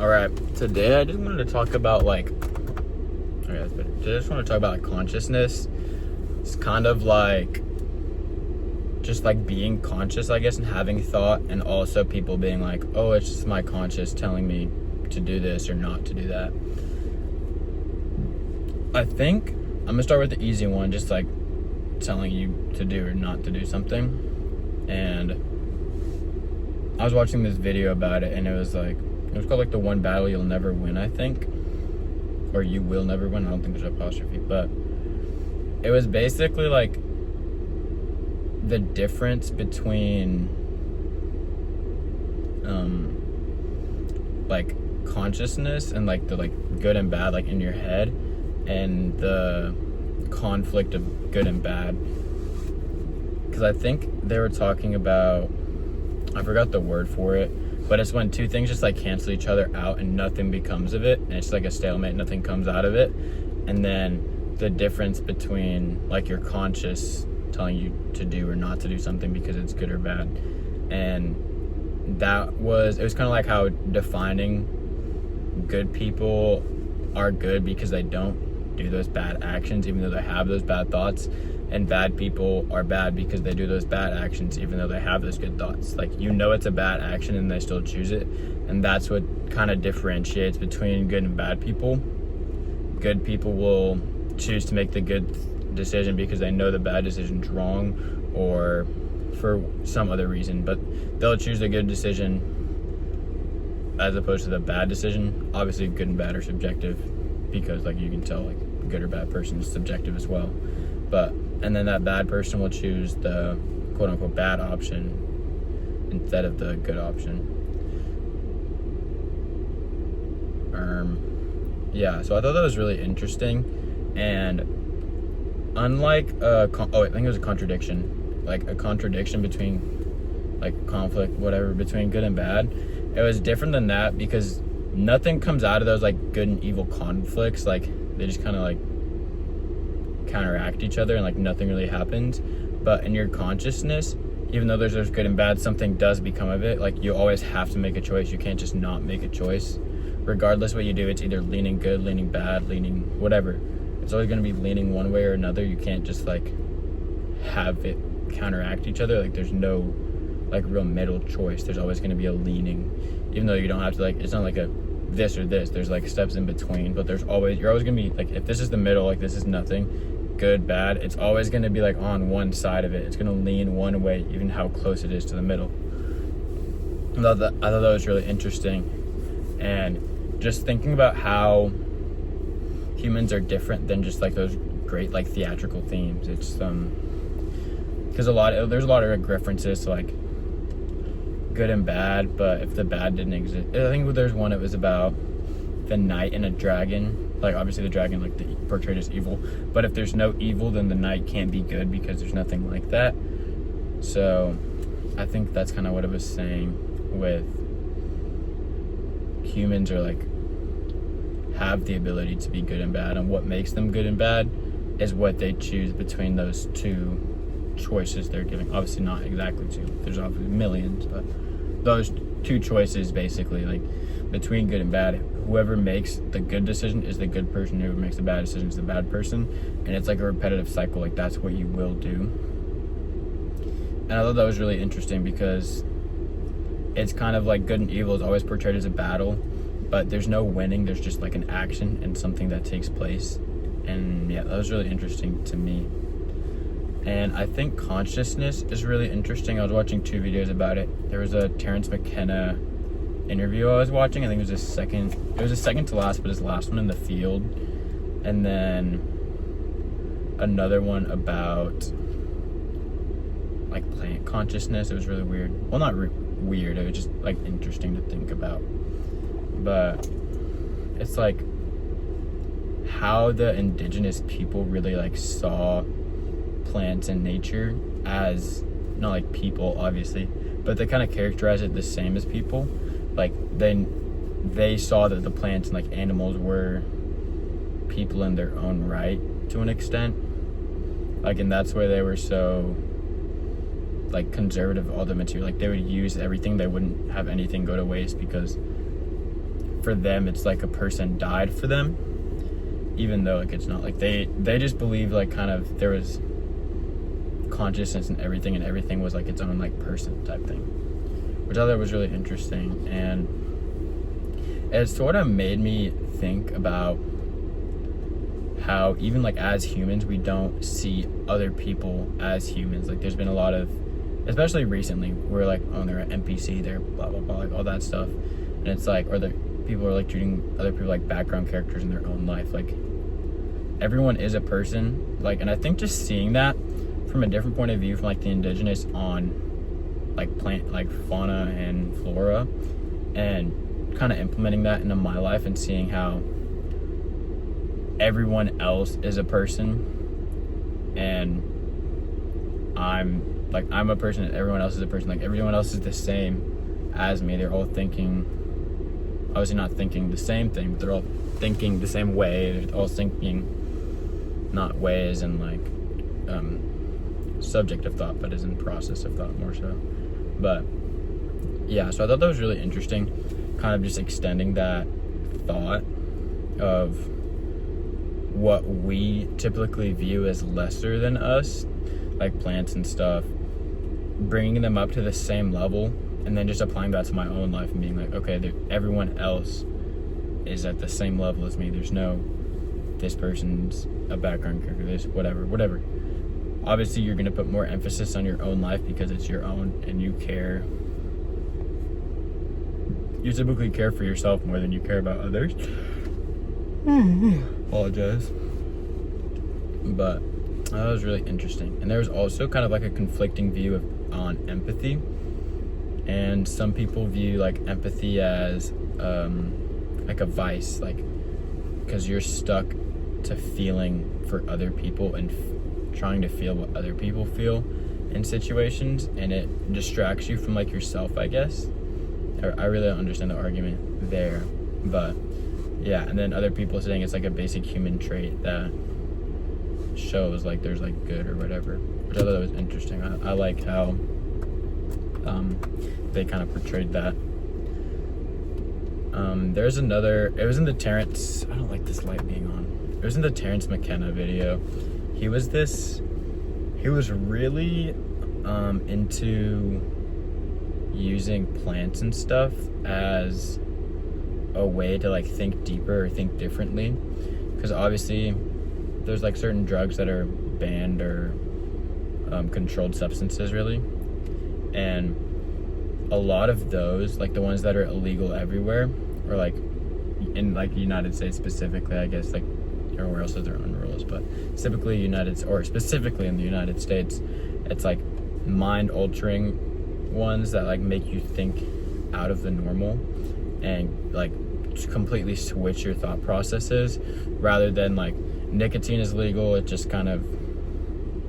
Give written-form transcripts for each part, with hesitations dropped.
All right, today I just wanted to talk about today I just want to talk about consciousness. It's kind of like just like being conscious, I guess, and having thought, and also people being like, oh, it's just my conscious telling me to do this or not to do that. I think I'm gonna start with the easy one, just like telling you to do or not to do something. And I was watching this video about it, and it was called like the one battle you'll never win, I think, or you will never win. I don't think there's an apostrophe, but it was basically like the difference between like consciousness and like the good and bad, like in your head, and the conflict of good and bad. Because I think they were talking about, I forgot the word for it, but it's when two things just like cancel each other out and nothing becomes of it, and it's like a stalemate, nothing comes out of it. And then the difference between like your conscious telling you to do or not to do something because it's good or bad. And it was kind of like how defining good people are good because they don't do those bad actions even though they have those bad thoughts, and bad people are bad because they do those bad actions even though they have those good thoughts. Like, you know it's a bad action and they still choose it. And that's what kind of differentiates between good and bad people. Good people will choose to make the good decision because they know the bad decision's wrong, or for some other reason, but they'll choose the good decision as opposed to the bad decision. Obviously good and bad are subjective, because like you can tell like good or bad person is subjective as well. And then that bad person will choose the quote unquote bad option instead of the good option. Yeah, so I thought that was really interesting. And unlike I think it was a contradiction, like a contradiction between like conflict, whatever, between good and bad. It was different than that because nothing comes out of those like good and evil conflicts. Like, they just kind of like counteract each other and like nothing really happens. But in your consciousness, even though there's good and bad, something does become of it. Like, you always have to make a choice. You can't just not make a choice. Regardless what you do, it's either leaning good, leaning bad, leaning whatever. It's always going to be leaning one way or another. You can't just like have it counteract each other. Like, there's no like real middle choice. There's always going to be a leaning, even though you don't have to like, it's not like a this or this. There's like steps in between, but you're always going to be like, if this is the middle, like this is nothing, good, bad, it's always going to be like on one side of it. It's going to lean one way, even how close it is to the middle. I thought that was really interesting. And just thinking about how humans are different than just like those great like theatrical themes. It's because there's a lot of like references to like good and bad, but if the bad didn't exist, I think there's one, it was about the knight and a dragon. Like, obviously the dragon like portrayed as evil, but if there's no evil, then the knight can't be good because there's nothing like that. So I think that's kind of what it was saying with humans are like have the ability to be good and bad, and what makes them good and bad is what they choose between those two choices they're giving. Obviously not exactly two, there's obviously millions, but those two choices basically, like between good and bad, whoever makes the good decision is the good person, whoever makes the bad decision is the bad person. And it's like a repetitive cycle, like that's what you will do. And I thought that was really interesting because it's kind of like good and evil is always portrayed as a battle, but there's no winning, there's just like an action and something that takes place. And yeah, that was really interesting to me. And I think consciousness is really interesting. I was watching 2 videos about it. There was a Terence McKenna interview I was watching. I think it was his second to last, but his last one in the field. And then another one about like plant consciousness. It was really weird. Well, not weird, it was just like interesting to think about. But it's like how the indigenous people really like saw plants and nature as not like people, obviously, but they kind of characterize it the same as people. Like they saw that the plants and like animals were people in their own right to an extent. Like, and that's why they were so like conservative of all the material. Like, they would use everything, they wouldn't have anything go to waste, because for them it's like a person died for them, even though like it's not. Like they just believe like kind of there was consciousness and everything was like its own like person type thing, which I thought was really interesting. And it sort of made me think about how even like as humans we don't see other people as humans. Like there's been a lot of, especially recently, we're like, oh, they're an NPC, they're blah blah blah, like all that stuff. And it's like, or the people are like treating other people like background characters in their own life. Like everyone is a person. Like, and I think just seeing that from a different point of view, from like the indigenous on like plant, like fauna and flora, and kind of implementing that into my life and seeing how everyone else is a person, and I'm a person and everyone else is a person. Like everyone else is the same as me. They're all thinking, obviously not thinking the same thing, but they're all thinking the same way. They're all thinking not ways and like subject of thought, but as in process of thought more so. But yeah, so I thought that was really interesting, kind of just extending that thought of what we typically view as lesser than us, like plants and stuff, bringing them up to the same level, and then just applying that to my own life and being like, okay, everyone else is at the same level as me. There's no, this person's a background character, this, whatever. Obviously, you're going to put more emphasis on your own life because it's your own, and you care. You typically care for yourself more than you care about others. Apologize. But that was really interesting. And there was also kind of like a conflicting view on empathy. And some people view like empathy as like a vice, like because you're stuck to feeling for other people and trying to feel what other people feel in situations, and it distracts you from like yourself, I guess. I really don't understand the argument there, but yeah. And then other people saying it's like a basic human trait that shows like there's like good or whatever, which I thought was interesting. I like how they kind of portrayed that. There's another, it was in the Terrence, I don't like this light being on. It was in the Terrence McKenna video. He was really into using plants and stuff as a way to like think deeper or think differently, because obviously there's like certain drugs that are banned or controlled substances really, and a lot of those, like the ones that are illegal everywhere, or like in like the United States specifically, I guess, like everywhere else has their own rules, but specifically specifically in the United States, it's like mind altering ones that like make you think out of the normal and like completely switch your thought processes, rather than like nicotine is legal. It just kind of,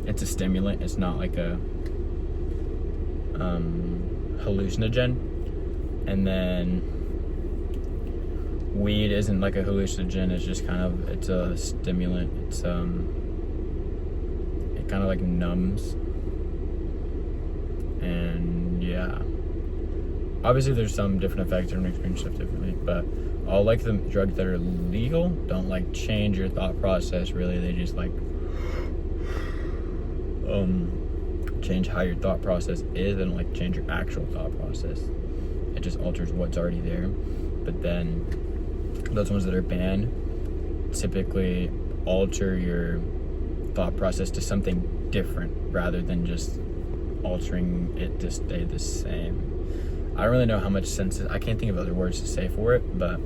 it's a stimulant. It's not like a hallucinogen. And then weed isn't like a hallucinogen. It's just kind of, it's a stimulant. It's it kind of like numbs. And yeah, obviously there's some different effects and experience stuff differently, but all like the drugs that are legal don't like change your thought process really. They just like change how your thought process is, and like change your actual thought process. It just alters what's already there. But then those ones that are banned typically alter your thought process to something different, rather than just altering it to stay the same. I don't really know how much sense, I can't think of other words to say for it, but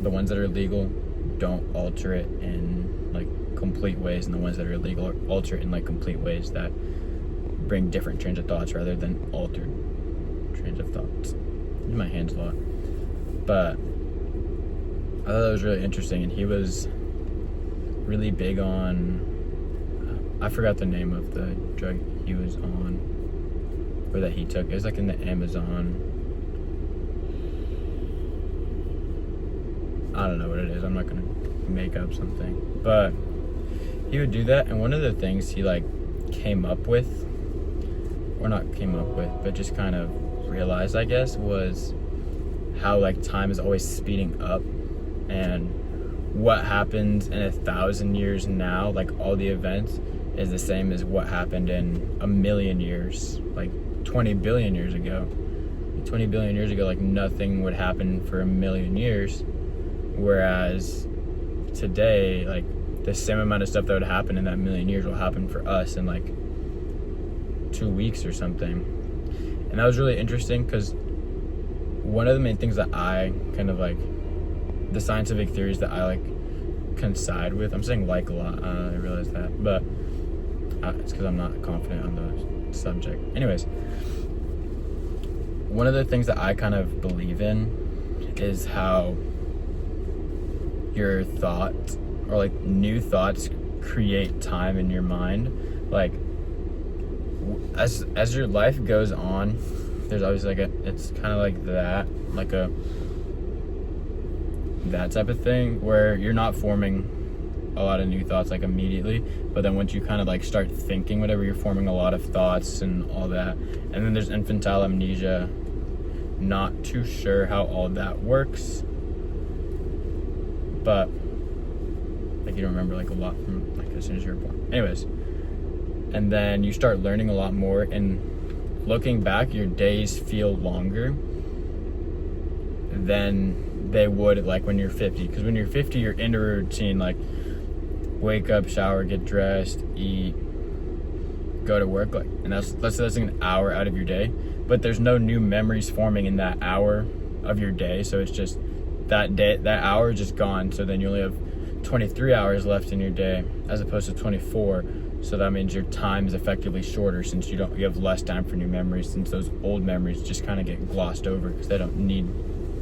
the ones that are legal don't alter it in like complete ways, and the ones that are illegal alter it in like complete ways that bring different trains of thoughts rather than altered trains of thoughts. Use my hands a lot. But I thought that was really interesting, and he was really big on, I forgot the name of the drug he was on, or that he took. It was like in the Amazon, I don't know what it is, I'm not gonna make up something, but he would do that. And one of the things he like came up with, or not came up with, but just kind of realized, I guess, was how like time is always speeding up, and what happens in 1,000 years now, like all the events, is the same as what happened in a million years, like 20 billion years ago. 20 billion years ago, like nothing would happen for a million years, whereas today, like the same amount of stuff that would happen in that million years will happen for us in like 2 weeks or something. And that was really interesting because one of the main things that I kind of like, the scientific theories that I like coincide with, I'm saying like a lot, I realize that, but it's because I'm not confident on the subject. Anyways, one of the things that I kind of believe in is how your thoughts, or like new thoughts, create time in your mind. Like as your life goes on, there's always like it's kind of like that, like that type of thing where you're not forming a lot of new thoughts like immediately, but then once you kind of like start thinking whatever, you're forming a lot of thoughts and all that. And then there's infantile amnesia. Not too sure how all that works, but like you don't remember like a lot from like as soon as you're born. Anyways, and then you start learning a lot more, and looking back, your days feel longer than they would like when you're 50. Because when you're 50, you're in a routine, like wake up, shower, get dressed, eat, go to work, like, and that's an hour out of your day. But there's no new memories forming in that hour of your day, so it's just that hour is just gone. So then you only have 23 hours left in your day as opposed to 24. So that means your time is effectively shorter, since you have less time for new memories, since those old memories just kind of get glossed over because they don't need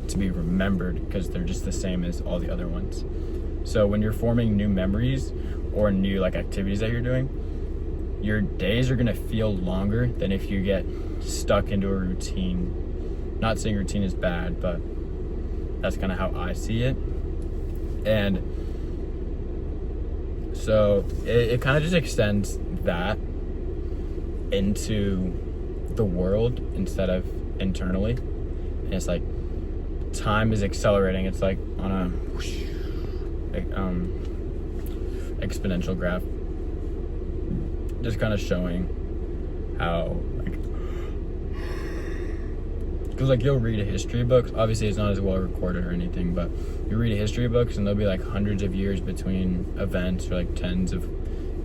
to be remembered because they're just the same as all the other ones. So when you're forming new memories or new like activities that you're doing, your days are gonna feel longer than if you get stuck into a routine. Not saying routine is bad, but that's kind of how I see it. And so it kind of just extends that into the world instead of internally. And it's like time is accelerating. It's like on a exponential graph, just kind of showing how like, because like you'll read a history book, obviously it's not as well recorded or anything, but you read history books and there'll be like hundreds of years between events, or like tens of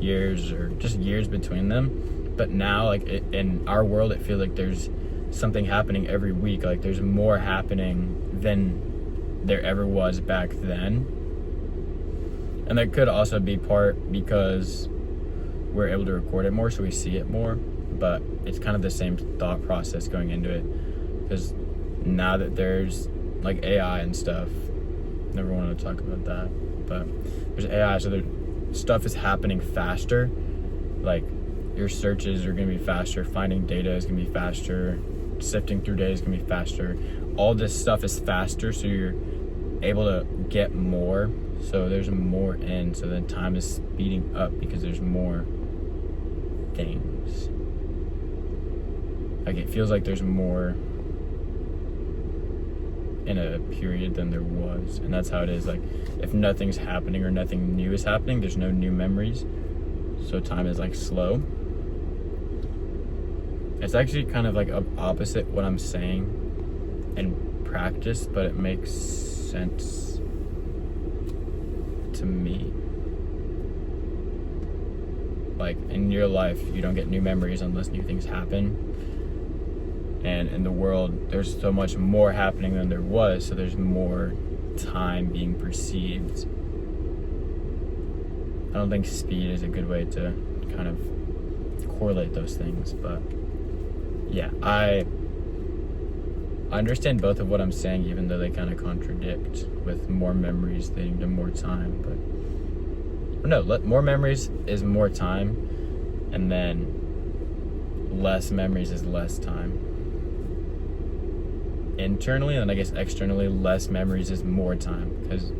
years, or just years between them. But now like in our world, it feels like there's something happening every week. Like there's more happening than there ever was back then. And that could also be part because we're able to record it more, so we see it more. But it's kind of the same thought process going into it, because now that there's like AI and stuff, never wanted to talk about that, but there's AI, so stuff is happening faster. Like your searches are going to be faster, finding data is going to be faster, sifting through data is going to be faster. All this stuff is faster, so you're able to get more. So there's more in, so then time is speeding up because there's more things. Like it feels like there's more in a period than there was, and that's how it is. Like if nothing's happening or nothing new is happening, there's no new memories, so time is like slow. It's actually kind of like opposite what I'm saying in practice, but it makes sense to me. Like in your life, you don't get new memories unless new things happen. And in the world, there's so much more happening than there was, so there's more time being perceived. I don't think speed is a good way to kind of correlate those things, but yeah, I understand both of what I'm saying, even though they kind of contradict, with more memories leading to more time. But no, more memories is more time, and then less memories is less time. Internally, and I guess externally, less memories is more time, because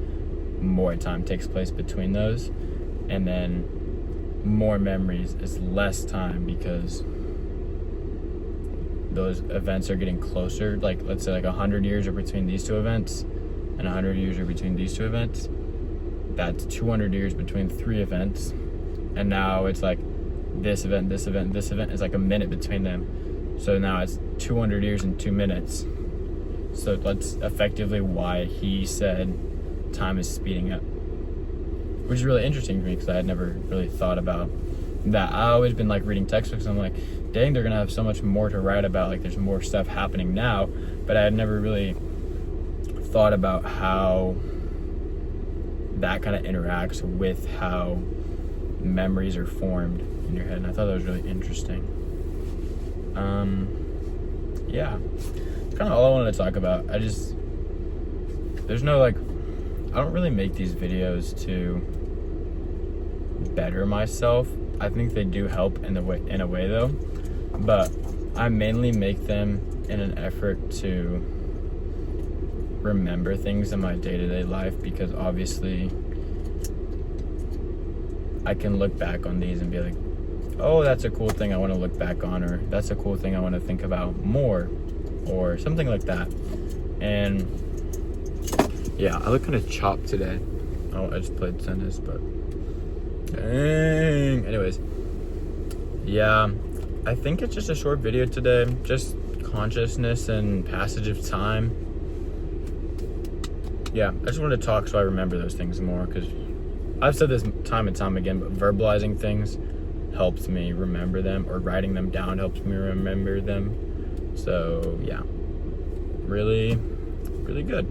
more time takes place between those. And then more memories is less time, because those events are getting closer. Like, let's say like 100 years are between these two events, and 100 years are between these two events. That's 200 years between 3 events. And now it's like this event, this event, this event is like a minute between them. So now it's 200 years and 2 minutes. So that's effectively why he said time is speeding up, which is really interesting to me because I had never really thought about that. I always been like reading textbooks and I'm like, dang, they're gonna have so much more to write about, like there's more stuff happening now, but I had never really thought about how that kind of interacts with how memories are formed in your head, and I thought that was really interesting. Yeah, it's kind of all I wanted to talk about. There's no like, I don't really make these videos to better myself. I think they do help in a way though, but I mainly make them in an effort to remember things in my day-to-day life, because obviously I can look back on these and be like, oh, that's a cool thing I want to look back on, or that's a cool thing I want to think about more, or something like that. And yeah, I look kind of chopped today. Oh, I just played tennis, but dang. Anyways, yeah, I think it's just a short video today, just consciousness and passage of time. Yeah, I just wanted to talk so I remember those things more, because I've said this time and time again, but verbalizing things helps me remember them, or writing them down helps me remember them. So yeah, really, really good.